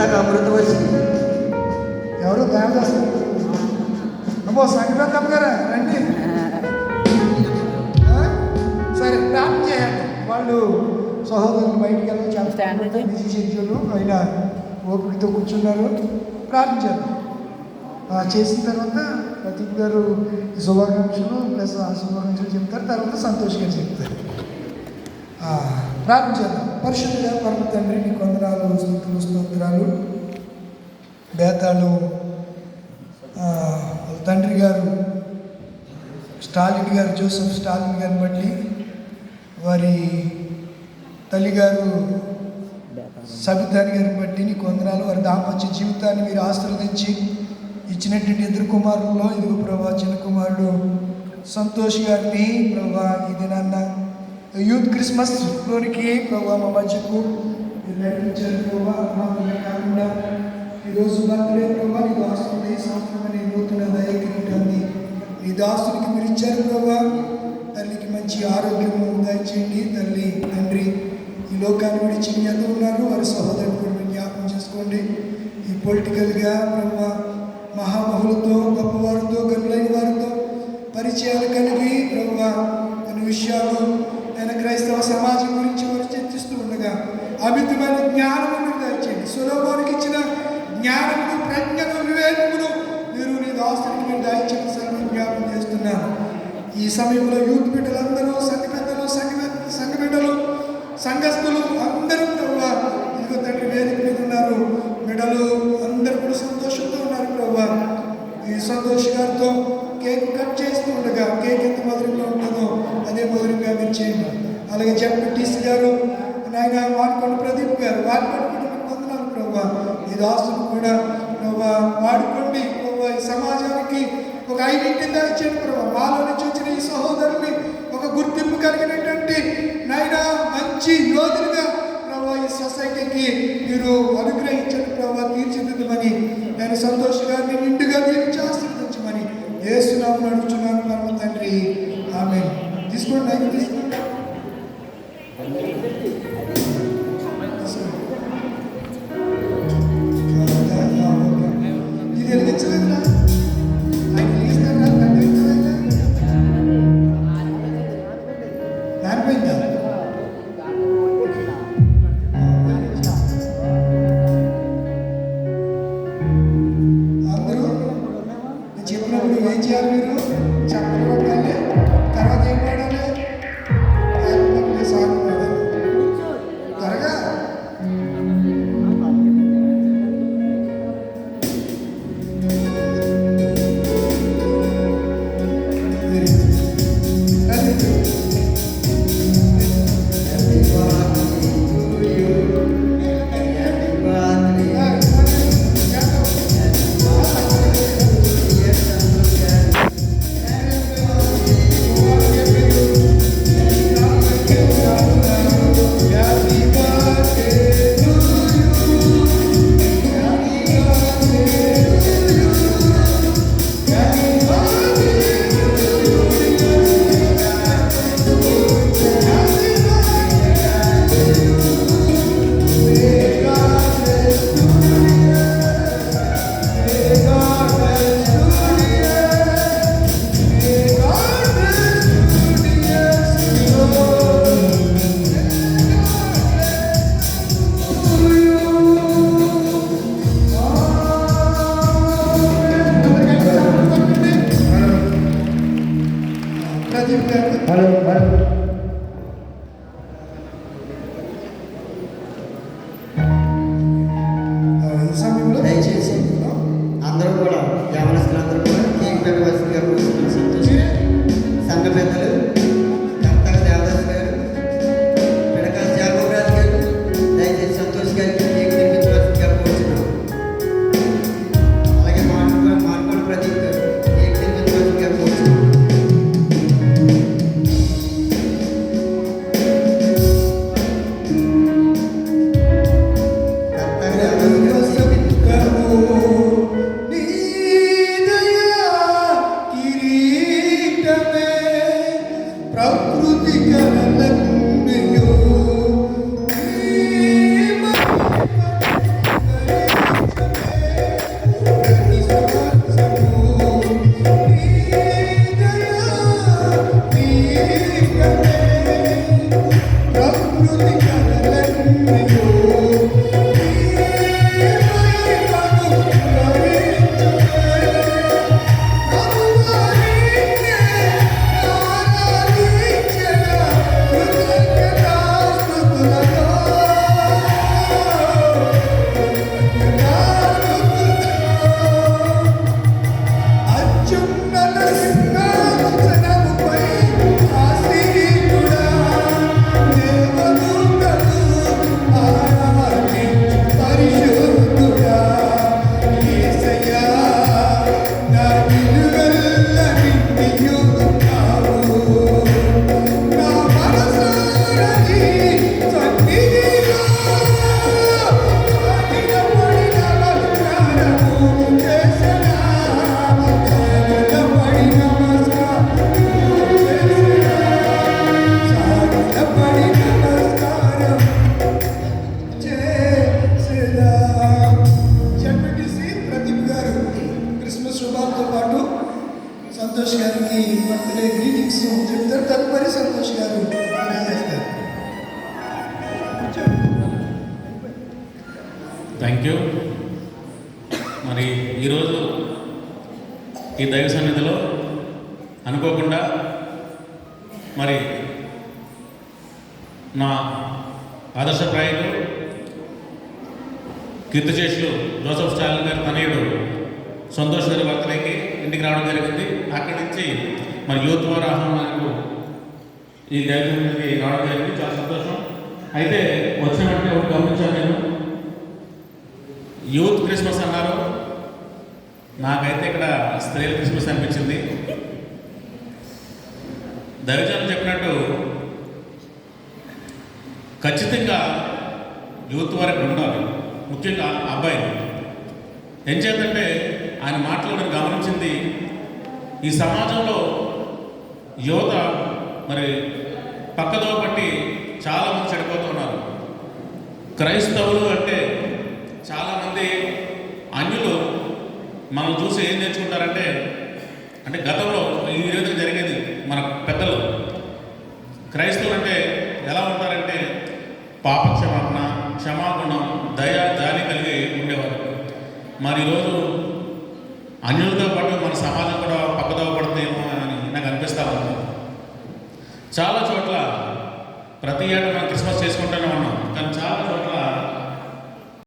నాకు అమృతం వచ్చింది. ఎవరు దేవదాసు అమ్మో సంగీతం గారా రండి. సరే ప్రార్థన చేయండి. వాళ్ళు సహోదరులు బయటికి వెళ్ళి చాలా బిజీ షెడ్యూల్ అయినా ఓపికతో కూర్చున్నారు. ప్రార్థన చేద్దాం. చేసిన తర్వాత ప్రదీప్ గారు శుభాకాంక్షలు ప్లస్ ఆ శుభాకాంక్షలు చెప్తారు. తర్వాత సంతోష్ గారు చెప్తారు. ప్రార్థన చేద్దాం. పరిశుద్ధుడా పరమ తండ్రి నీ కొందనాలు స్తుతులు స్తోత్రాలు. బేతాళు తండ్రి గారు స్టాలిన్ గారు జోసెఫ్ స్టాలిన్ గారిని బట్టి, వారి తల్లిగారు సబితాని గారిని బట్టి నీ కొందనాలు. వారి దాంపత్య జీవితాన్ని మీరు ఆశీర్వదించి ఇచ్చినటువంటి ఇద్దరు కుమారుల్లో ఇదిగో ప్రభా చిన్న కుమారుడు సంతోష్ గారిని ప్రభా ఈ దినాన్న యూత్ క్రిస్మస్లోనికి ప్రభా మా మధ్యకు నడిపించారు ప్రభా. కాకుండా ఈరోజు బర్త్డే ప్రభా నీ దాసుని ఈ సంవత్సరం అనే నూతన దయకిరీటాన్ని నీ దాసునికి మీరు ఇచ్చారు ప్రభా. తల్లికి మంచి ఆరోగ్యము దయచేయండి తల్లి. తండ్రి ఈ లోకాన్ని విడిచి ఎంత ఉన్నారు వారి సహోదరులు కూడా మీరు జ్ఞాపకం చేసుకోండి. ఈ పొలిటికల్గా ప్రభా మహామహులతో గొప్పవారితో గనులైన వారితో పరిచయాలు కలిగి ప్రభా కొన్ని విషయాలు నేను క్రైస్తవ సమాజం గురించి వారు చర్చిస్తూ ఉండగా అమితమైన జ్ఞానము దయచేయండి. సులభానికి ఇచ్చిన జ్ఞానమును ప్రజ్ఞను వివేకమును మీరు నీ దాసునికి మీరు దయచేసి సర్వం జ్ఞాపకం చేస్తున్నాను. ఈ సమయంలో యూత్ బిడ్డలందరూ సంఘ పెద్దలు సంఘ బిడ్డలు సంఘస్థులు అందరూ ప్రభా ఇదిగో తండ్రి వేదిక మీద ఉన్నారు. బిడ్డలు అందరూ కూడా సంతోషంతో ఉన్నారు ప్రభా. ఈ సంతోష్ గారితో కేక్ కట్ చేస్తూ ఉండగా కేక్ ఎంత మధురంగా ఉంటుందో అదే మధురంగా మీరు చేయండి. అలాగే జడ్పీటీసీ గారు నాయన వాడుకోండి ప్రదీప్ గారు వాడుకోండి పొందున్నారు ప్రభా. ఈ దాసులు కూడా ప్రభా వాడుకోండి ప్రభా. ఈ సమాజానికి ఒక ఐడెంటిటీ ఇచ్చేది ప్రభా. మాలో నుంచి వచ్చిన ఈ సహోదరుని ఒక గుర్తింపు కలిగినటువంటి నాయన మంచి యోధులుగా ప్రభా ఈ సొసైటీకి మీరు అనుగ్రహించండి ప్రభా. తీర్చిదిద్దమని నేను సంతోష్ గారిని నిండుగా దీవించి ఆశీర్వదించమని యేసునామమున అడుగుచున్నాను పరమ తండ్రి. ఆమేన్. తీసుకోండి ఆయన తీసుకోండి. ఇది వెలిగించలేదురా ఆయన వెలిగిస్తారా దానిపోయిందా అందరూ చెప్పినప్పుడు ఏం చేయాలి? మీరు చెప్పలు కొట్టాలి. తర్వాత ఏం పాడాలి? సాగు పాడాలి. త్వరగా దయచేసి అందరూ కూడా యవనస్తులందరూ కూడా కేక్ పెట్టవలసిందిగా కోరుతున్నాను. సంతోష్ సంఘ పెద్దలు కర్తగా దేవదాస్ గారు పిడకల జాగోరాజు గారు దయచేసి సంతోష్ గారికి కేక్ తెప్పించవలసిందిగా కోరుతున్నాను. అలాగే మార్కోని ప్రదీప్ గారు కేక్ తెప్పించవలసిందిగా కోరుతున్నాను. నీ దయా కిరీటమే సంతోష్ గారికి బర్త్డే గ్రీటింగ్స్ చెప్తారు. తదుపరి సంతోష్ గారు తెలియజేస్తారు. Thank you. మరి ఈరోజు ఈ దైవ సన్నిధిలో అనుకోకుండా మరి నా ఆదర్శప్రాయులు కీర్తిశేషులు జోసెఫ్ స్టాలిన్ గారి తనయుడు సంతోష్ గారి బర్త్డేకి ఇంటికి రావడం జరిగింది. అక్కడి నుంచి మరి యూత్ వారి ఆహ్వానానికి ఈ దైవానికి రావడం జరిగింది. చాలా సంతోషం. అయితే వచ్చిన వెంటనే ఒకటి గమనించాను నేను, యూత్ క్రిస్మస్ అన్నారు. నాకైతే ఇక్కడ స్త్రీల క్రిస్మస్ అనిపించింది. దైవజనులు చెప్పినట్టు ఖచ్చితంగా యూత్ వారికి ఉండాలి, ముఖ్యంగా అబ్బాయిలు. ఏం చేద్దంటే ఆయన మాటలో నేను గమనించింది, ఈ సమాజంలో యువత మరి పక్కదో పట్టి చాలామంది చెడిపోతూ ఉన్నారు. క్రైస్తవులు అంటే చాలామంది అన్యులు మనం చూసి ఏం నేర్చుకుంటారంటే, అంటే గతంలో ఈ విధంగా జరిగేది. మన పెద్దలు క్రైస్తవులు అంటే ఎలా ఉంటారంటే పాపక్షమాపణ, క్షమాగుణం, దయ, జాలి కలిగి ఉండేవారు. మరి ఈరోజు అన్యులతో పాటు మన సమాజం కూడా పక్కదోవ పడుతుందేమో అని నాకు అనిపిస్తూ ఉంది. చాలా చోట్ల ప్రతి ఏటా మన